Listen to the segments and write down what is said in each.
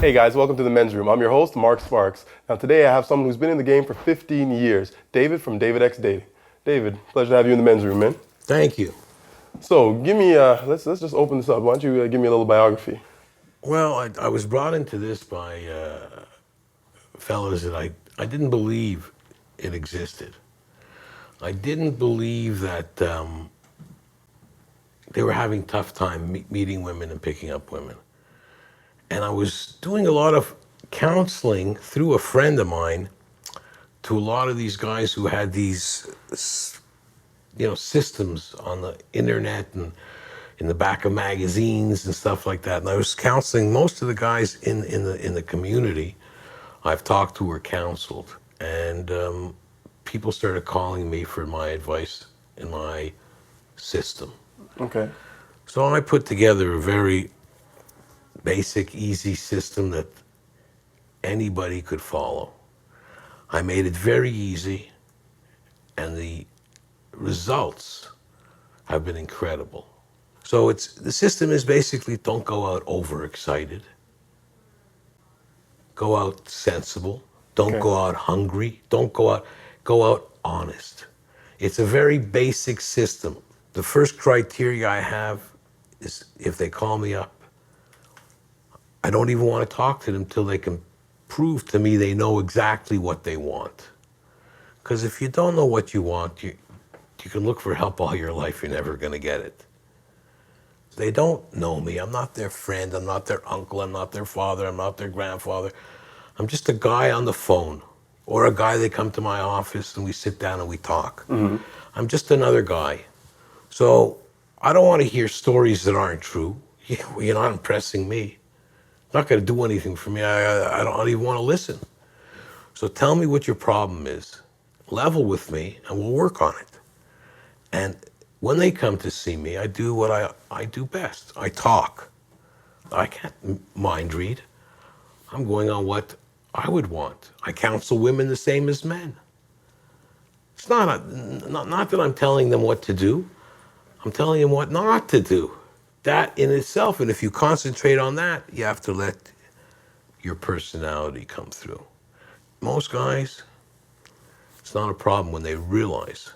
Hey guys, welcome to the Men's Room. I'm your host, Mark Sparks. Now today I have someone who's been in the game for 15 years, David from David X Dating. David, pleasure to have you in the Men's Room, man. Thank you. So give me, let's just open this up. Why don't you give me a little biography? Well, I was brought into this by fellas that I didn't believe it existed. I didn't believe that they were having tough time meeting women and picking up women. And I was doing a lot of counseling through a friend of mine to a lot of these guys who had these, systems on the internet and in the back of magazines and stuff like that. And I was counseling most of the guys in the community I've talked to or counseled. And people started calling me for my advice in my system. Okay. So I put together a very basic, easy system that anybody could follow. I made it very easy, and the results have been incredible. So the system is basically don't go out overexcited. Go out sensible. Don't Okay. go out hungry. Go out honest. It's a very basic system. The first criteria I have is if they call me up, I don't even want to talk to them till they can prove to me they know exactly what they want. Because if you don't know what you want, you can look for help all your life, you're never going to get it. They don't know me. I'm not their friend. I'm not their uncle. I'm not their father. I'm not their grandfather. I'm just a guy on the phone or a guy they come to my office and we sit down and we talk. I'm just another guy. So I don't want to hear stories that aren't true. You're not impressing me. Not going to do anything for me. I don't even want to listen. So tell me what your problem is. Level with me and we'll work on it. And when they come to see me, I do what I do best. I talk. I can't mind read. I'm going on what I would want. I counsel women the same as men. It's not that I'm telling them what to do. I'm telling them what not to do. That in itself, and if you concentrate on that, you have to let your personality come through. Most guys, it's not a problem when they realize.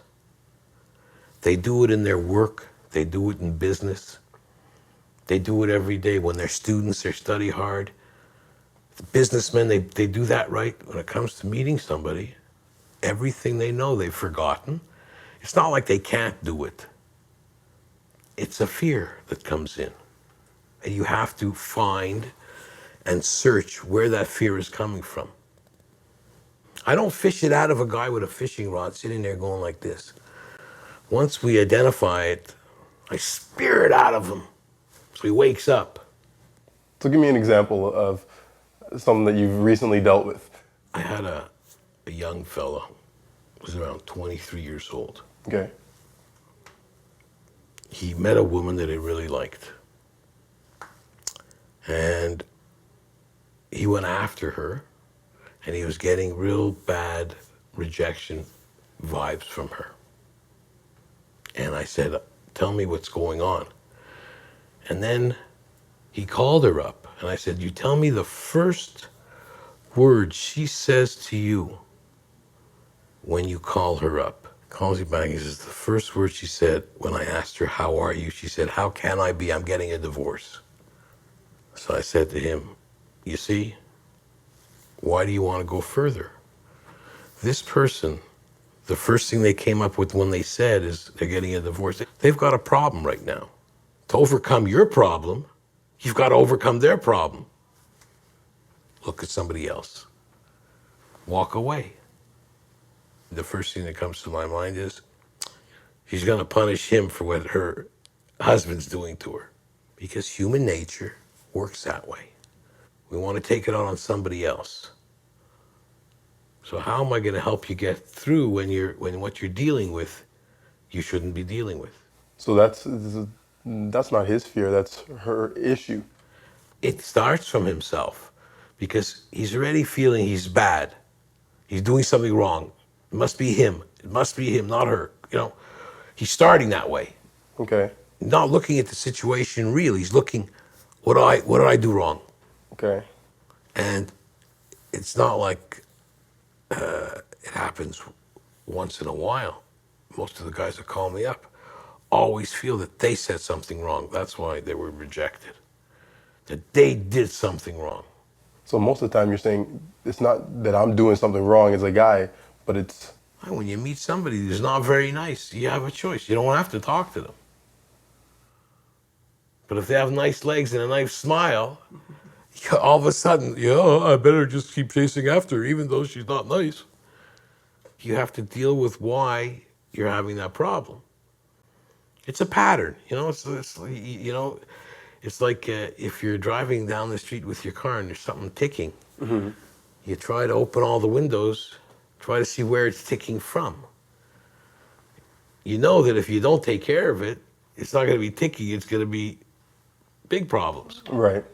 They do it in their work. They do it in business. They do it every day. When they're students, they study hard. The businessmen, they do that right. When it comes to meeting somebody, everything they know they've forgotten. It's not like they can't do it. It's a fear that comes in. And you have to find and search where that fear is coming from. I don't fish it out of a guy with a fishing rod sitting there going like this. Once we identify it, I spear it out of him so he wakes up. So give me an example of something that you've recently dealt with. I had a young fella, was around 23 years old. Okay. He met a woman that he really liked. And he went after her, and he was getting real bad rejection vibes from her. And I said, tell me what's going on. And then he called her up, and I said, you tell me the first word she says to you when you call her up. Calls you back, he says, the first word she said when I asked her, how are you? She said, how can I be? I'm getting a divorce. So I said to him, you see, why do you want to go further? This person, the first thing they came up with when they said is they're getting a divorce. They've got a problem right now. To overcome your problem, you've got to overcome their problem. Look at somebody else. Walk away. The first thing that comes to my mind is she's going to punish him for what her husband's doing to her. Because human nature works that way. We want to take it out on somebody else. So how am I going to help you get through when what you're dealing with, you shouldn't be dealing with? So that's not his fear, that's her issue. It starts from himself because he's already feeling he's bad. He's doing something wrong. It must be him. It must be him, not her. He's starting that way. Okay. Not looking at the situation real. He's looking, what did I do wrong? Okay. And it's not like it happens once in a while. Most of the guys that call me up always feel that they said something wrong. That's why they were rejected. That they did something wrong. So most of the time you're saying it's not that I'm doing something wrong as a guy, but it's And when you meet somebody who's not very nice, you have a choice. You don't have to talk to them. But if they have nice legs and a nice smile, all of a sudden, yeah, I better just keep chasing after her, even though she's not nice. You have to deal with why you're having that problem. It's a pattern, you know. It's like if you're driving down the street with your car and there's something ticking. You try to open all the windows, try to see where it's ticking from. You know that if you don't take care of it, it's not going to be ticking. It's going to be big problems. right.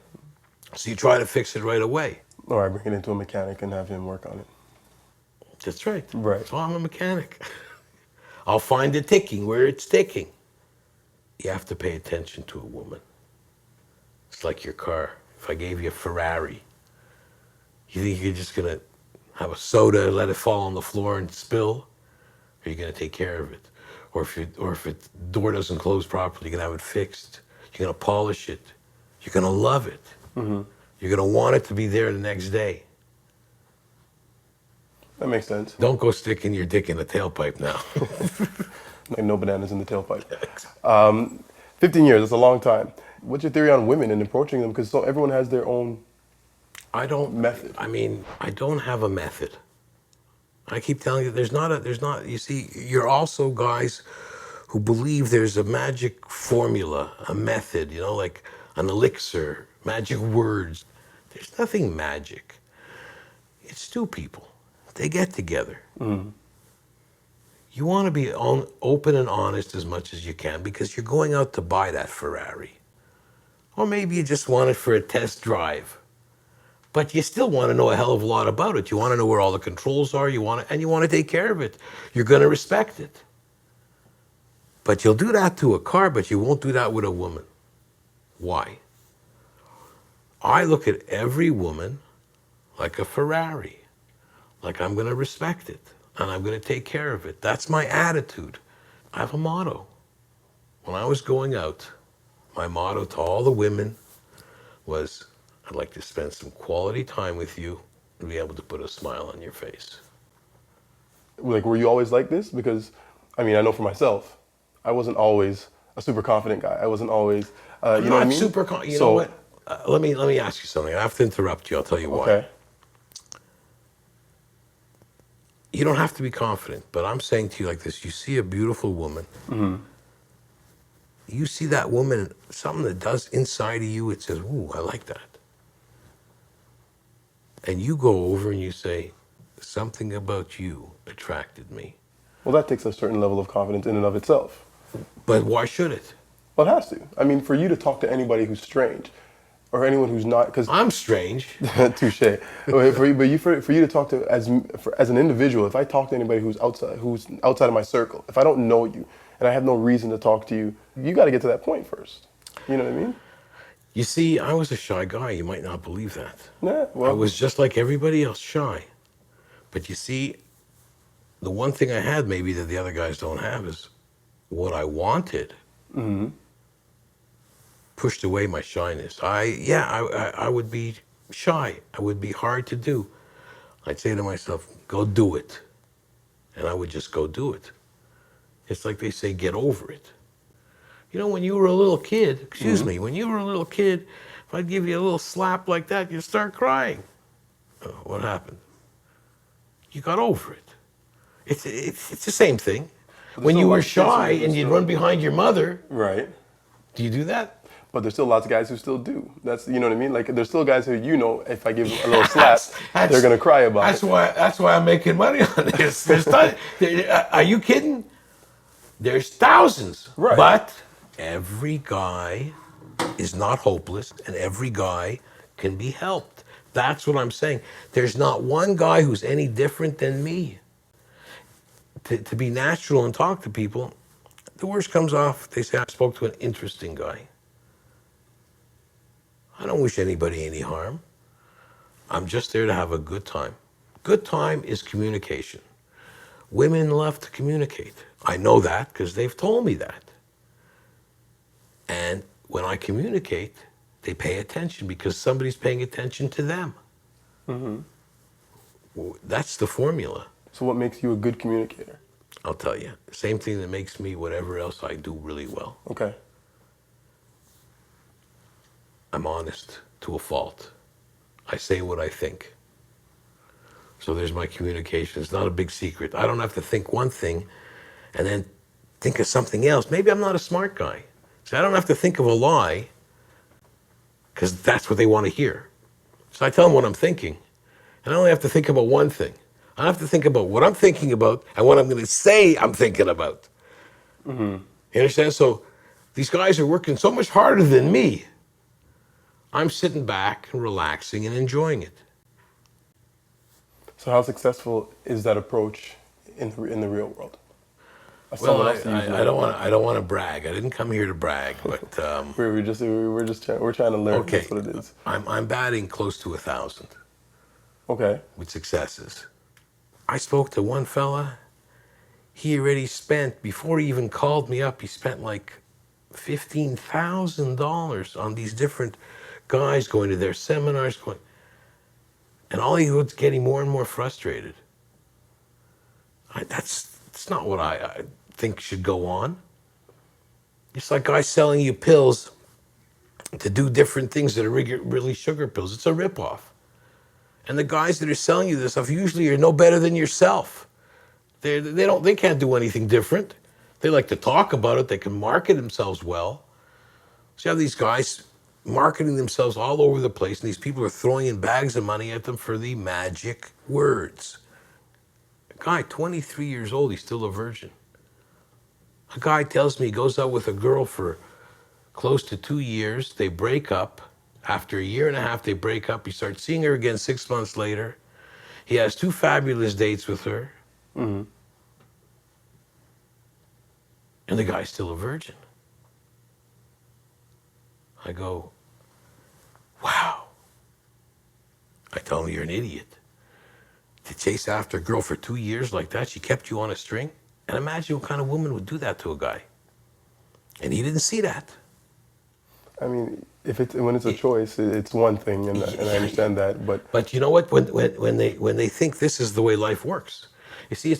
So you try to fix it right away. Or I bring it into a mechanic and have him work on it. That's right. Right. So I'm a mechanic. I'll find it ticking where it's ticking. You have to pay attention to a woman. It's like your car. If I gave you a Ferrari, you think you're just going to have a soda, let it fall on the floor and spill? Or are you going to take care of it? Or if the door doesn't close properly, you're going to have it fixed. You're going to polish it. You're going to love it. You're going to want it to be there the next day. That makes sense. Don't go sticking your dick in the tailpipe now. Like no bananas in the tailpipe. 15 years, that's a long time. What's your theory on women and approaching them? Because everyone has their own method. I mean, I don't have a method. I keep telling you, you see, you're also guys who believe there's a magic formula, a method, like an elixir, magic words. There's nothing magic. It's two people. They get together. You want to be open and honest as much as you can because you're going out to buy that Ferrari. Or maybe you just want it for a test drive. But you still want to know a hell of a lot about it. You want to know where all the controls are, you want to take care of it. You're going to respect it. But you'll do that to a car, but you won't do that with a woman. Why? I look at every woman like a Ferrari. Like I'm going to respect it. And I'm going to take care of it. That's my attitude. I have a motto. When I was going out, my motto to all the women was, I'd like to spend some quality time with you and be able to put a smile on your face. Like, were you always like this? Because, I mean, I know for myself, I wasn't always a super confident guy. I wasn't always, you know what I mean? You know what? Let me ask you something. I have to interrupt you. I'll tell you why. Okay. You don't have to be confident, but I'm saying to you like this. You see a beautiful woman. You see that woman, something that does inside of you, it says, ooh, I like that. And you go over and you say, something about you attracted me. Well, that takes a certain level of confidence in and of itself. But why should it? Well, it has to. I mean, for you to talk to anybody who's strange, or anyone who's not, because I'm strange. touche. For you to talk to as an individual, if I talk to anybody who's outside of my circle, if I don't know you and I have no reason to talk to you, you got to get to that point first. You know what I mean? You see, I was a shy guy. You might not believe that. Yeah. Well, I was just like everybody else, shy. But you see, the one thing I had maybe that the other guys don't have is what I wanted. Pushed away my shyness. I would be shy. I would be hard to do. I'd say to myself, go do it. And I would just go do it. It's like they say, get over it. You know, when you were a little kid, when you were a little kid, if I'd give you a little slap like that, you'd start crying. Oh, what happened? You got over it. It's the same thing. When you were shy and you'd run behind your mother. right. Do you do that? But there's still lots of guys who still do. That's, you know what I mean? Like, there's still guys who, if I give a little slap, they're going to cry about it. That's why I'm making money on this. Are you kidding? There's thousands. Right. But every guy is not hopeless, and every guy can be helped. That's what I'm saying. There's not one guy who's any different than me. To be natural and talk to people, the worst comes off, they say, I spoke to an interesting guy. I don't wish anybody any harm. I'm just there to have a good time. Good time is communication. Women love to communicate. I know that because they've told me that. And when I communicate, they pay attention because somebody's paying attention to them. That's the formula. So what makes you a good communicator? I'll tell you. Same thing that makes me whatever else I do really well. Okay. I'm honest to a fault. I say what I think. So there's my communication. It's not a big secret. I don't have to think one thing and then think of something else. Maybe I'm not a smart guy. So I don't have to think of a lie because that's what they want to hear. So I tell them what I'm thinking. And I only have to think about one thing. I have to think about what I'm thinking about and what I'm going to say I'm thinking about. You understand? So these guys are working so much harder than me. I'm sitting back and relaxing and enjoying it. So how successful is that approach in the real world? Well, I don't want to brag. I didn't come here to brag, but we're trying to learn. okay. That's what it is. I'm batting close to 1,000 Okay. with successes. I spoke to one fella. He already spent, before he even called me up, he spent like $15,000 on these different guys going to their seminars, and all he was getting more and more frustrated. That's not what I think should go on. It's like guys selling you pills to do different things that are really sugar pills. It's a ripoff. And the guys that are selling you this stuff usually are no better than yourself. They can't do anything different. They like to talk about it. They can market themselves well. So you have these guys marketing themselves all over the place, and these people are throwing in bags of money at them for the magic words. A guy, 23 years old, he's still a virgin. A guy tells me he goes out with a girl for close to 2 years. They break up. After a year and a half, they break up. He starts seeing her again 6 months later. He has 2 fabulous dates with her. And the guy's still a virgin. I go, wow. I tell him, you're an idiot. To chase after a girl for 2 years like that, she kept you on a string. And imagine what kind of woman would do that to a guy. And he didn't see that. I mean, when it's a choice, it's one thing, and I understand that. But you know what? When they think this is the way life works, you see,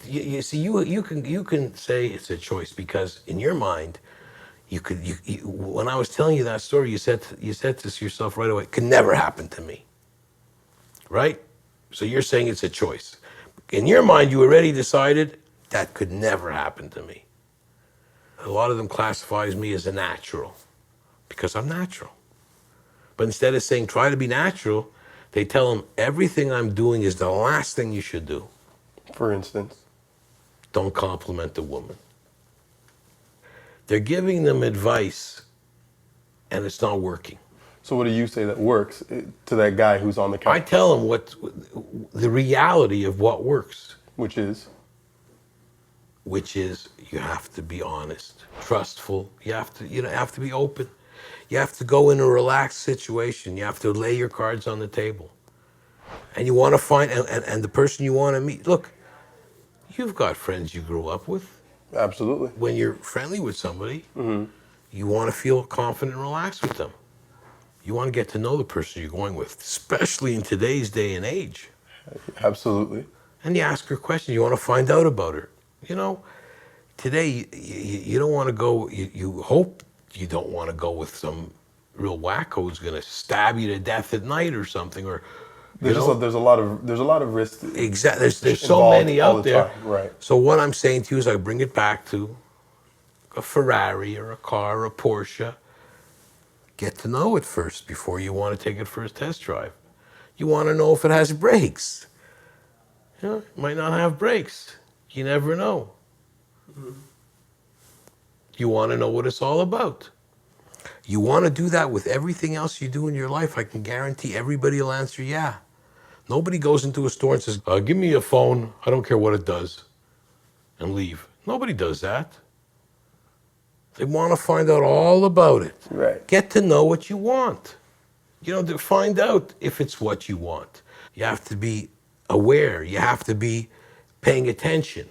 you can say it's a choice because in your mind, when I was telling you that story, you said to yourself right away, it could never happen to me, right? So you're saying it's a choice. In your mind, you already decided that could never happen to me. A lot of them classifies me as a natural because I'm natural. But instead of saying try to be natural, they tell them everything I'm doing is the last thing you should do. For instance? Don't compliment a woman. They're giving them advice and it's not working. So what do you say that works to that guy who's on the couch? I tell them what the reality of what works. Which is you have to be honest, trustful. You have to be open. You have to go in a relaxed situation. You have to lay your cards on the table. And you want to find, and the person you want to meet, look, you've got friends you grew up with. Absolutely. When you're friendly with somebody, you want to feel confident and relaxed with them. You want to get to know the person you're going with, especially in today's day and age. Absolutely. And you ask her questions. You want to find out about her. You know, today you don't want to go, you hope you don't want to go with some real wacko who's going to stab you to death at night or something, or there's a lot of risk. Exactly. There's so many out there. Time. Right. So what I'm saying to you is I bring it back to a Ferrari or a car or a Porsche. Get to know it first before you want to take it for a test drive. You want to know if it has brakes. You know, it might not have brakes. You never know. You want to know what it's all about. You want to do that with everything else you do in your life. I can guarantee everybody will answer yeah. Nobody goes into a store and says, give me a phone, I don't care what it does, and leave. Nobody does that. They want to find out all about it. Right. Get to know what you want. To find out if it's what you want. You have to be aware. You have to be paying attention.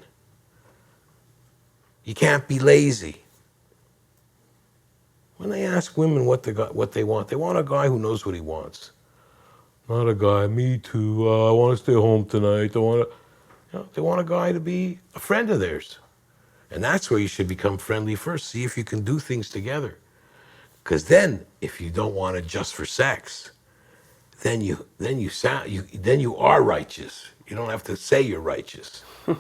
You can't be lazy. When they ask women what they want a guy who knows what he wants. Not a guy, me too, I want to stay home tonight. They want a guy to be a friend of theirs. And that's where you should become friendly first. See if you can do things together. Because then, if you don't want it just for sex, then you are righteous. You don't have to say you're righteous. I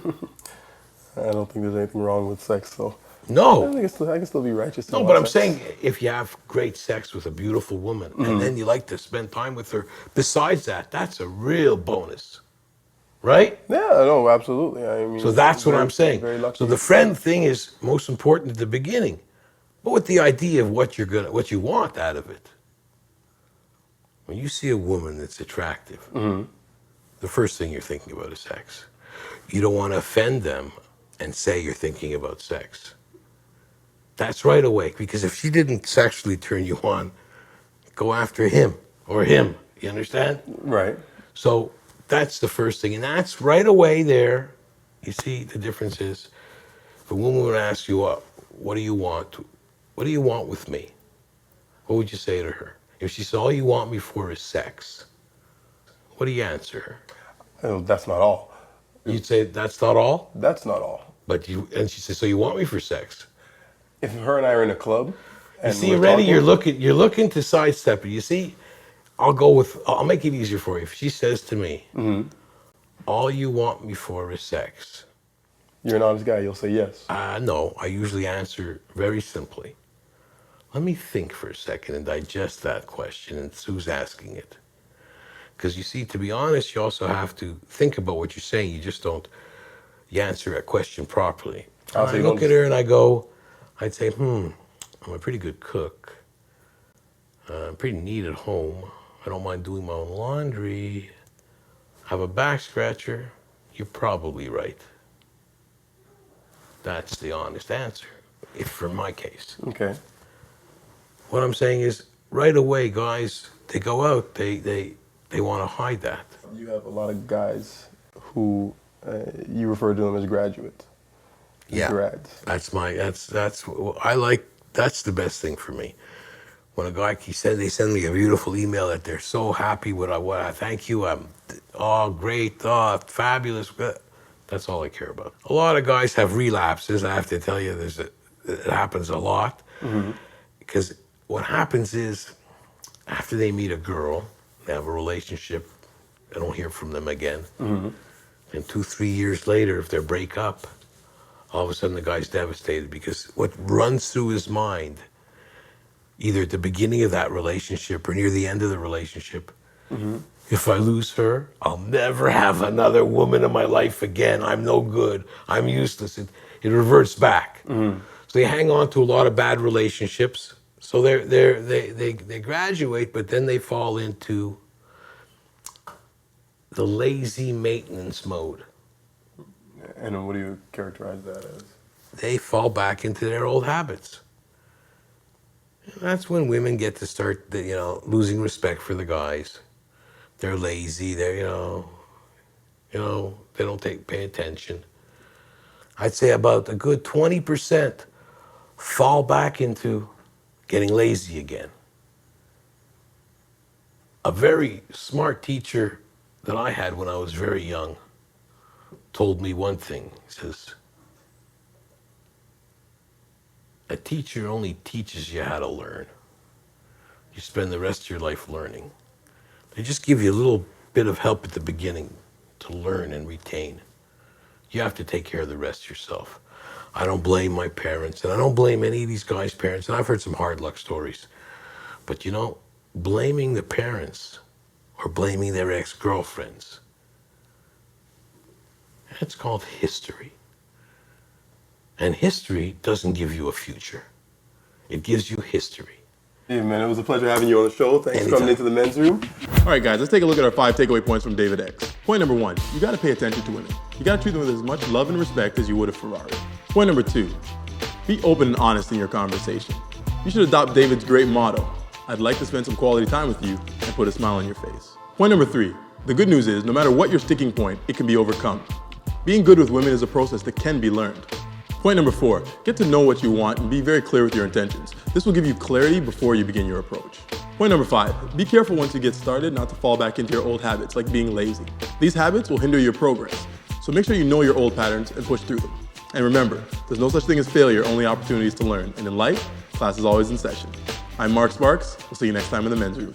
don't think there's anything wrong with sex, though. No. I can still be righteous. No, but I'm saying if you have great sex with a beautiful woman and then you like to spend time with her, besides that, that's a real bonus. Right? Yeah, no, absolutely. I mean, So that's what I'm saying. Very lucky. So the friend thing is most important at the beginning, but with the idea of what you want out of it. When you see a woman that's attractive, the first thing you're thinking about is sex. You don't want to offend them and say you're thinking about sex. That's right away, because if she didn't sexually turn you on, go after him or him. You understand? Right. So that's the first thing, and that's right away there. You see, the difference is, if a woman would ask you, what do you want? What do you want with me? What would you say to her? If she said, all you want me for is sex, what do you answer her? That's not all. You'd say, that's not all? That's not all. And she says, so you want me for sex? If her and I are in a club, and You see, we're already talking, you're looking to sidestep it. You see, I'll make it easier for you. If she says to me, all you want me for is sex. You're an honest guy, you'll say yes. No, I usually answer very simply. Let me think for a second and digest that question and who's asking it. Because you see, to be honest, you also have to think about what you're saying. You answer a question properly. I look at her and I'd say, I'm a pretty good cook. I'm pretty neat at home. I don't mind doing my own laundry. I have a back scratcher. You're probably right. That's the honest answer, if for my case. Okay. What I'm saying is, right away, guys, they go out, they want to hide that. You have a lot of guys who you refer to them as graduates. Yeah, Grads. that's the best thing for me. When a guy they send me a beautiful email that they're so happy with what I thank you, great, fabulous. That's all I care about. A lot of guys have relapses. I have to tell you, it happens a lot. Because what happens is, after they meet a girl, they have a relationship, I don't hear from them again. And 2-3 years later, if they break up, all of a sudden the guy's devastated, because what runs through his mind, either at the beginning of that relationship or near the end of the relationship, if I lose her, I'll never have another woman in my life again. I'm no good. I'm useless. It reverts back. So they hang on to a lot of bad relationships. So they graduate, but then they fall into the lazy maintenance mode. And what do you characterize that as? They fall back into their old habits. And that's when women get to start, losing respect for the guys. They're lazy. They don't pay attention. I'd say about a good 20% fall back into getting lazy again. A very smart teacher that I had when I was very young told me one thing. He says, a teacher only teaches you how to learn. You spend the rest of your life learning. They just give you a little bit of help at the beginning to learn and retain. You have to take care of the rest yourself. I don't blame my parents, and I don't blame any of these guys' parents, and I've heard some hard luck stories. But blaming the parents or blaming their ex-girlfriends, it's called history. And history doesn't give you a future. It gives you history. Yeah, man, it was a pleasure having you on the show. Thanks for coming into the men's room. All right, guys, let's take a look at our 5 takeaway points from David X. Point number 1, you got to pay attention to women. You got to treat them with as much love and respect as you would a Ferrari. Point number 2, be open and honest in your conversation. You should adopt David's great motto, I'd like to spend some quality time with you and put a smile on your face. Point number 3, the good news is no matter what your sticking point, it can be overcome. Being good with women is a process that can be learned. Point number 4, get to know what you want and be very clear with your intentions. This will give you clarity before you begin your approach. Point number 5, be careful once you get started not to fall back into your old habits like being lazy. These habits will hinder your progress, so make sure you know your old patterns and push through them. And remember, there's no such thing as failure, only opportunities to learn. And in life, class is always in session. I'm Mark Sparks. We'll see you next time in the men's room.